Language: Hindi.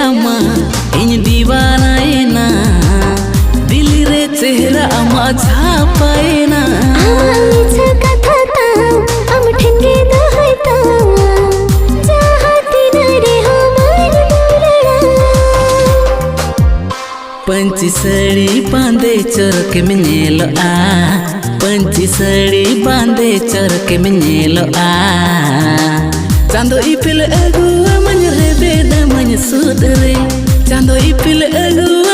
अमा इन दीवाना ना दिल रे चेहरा अमा छापाएना पंची सड़ी बांधे चरक में नेलो आ पंची सड़ी बांधे चरक में नेलो आ चांदो इपिल अगु मन रे बेदा मन सुदरे चांदो इपिल अगु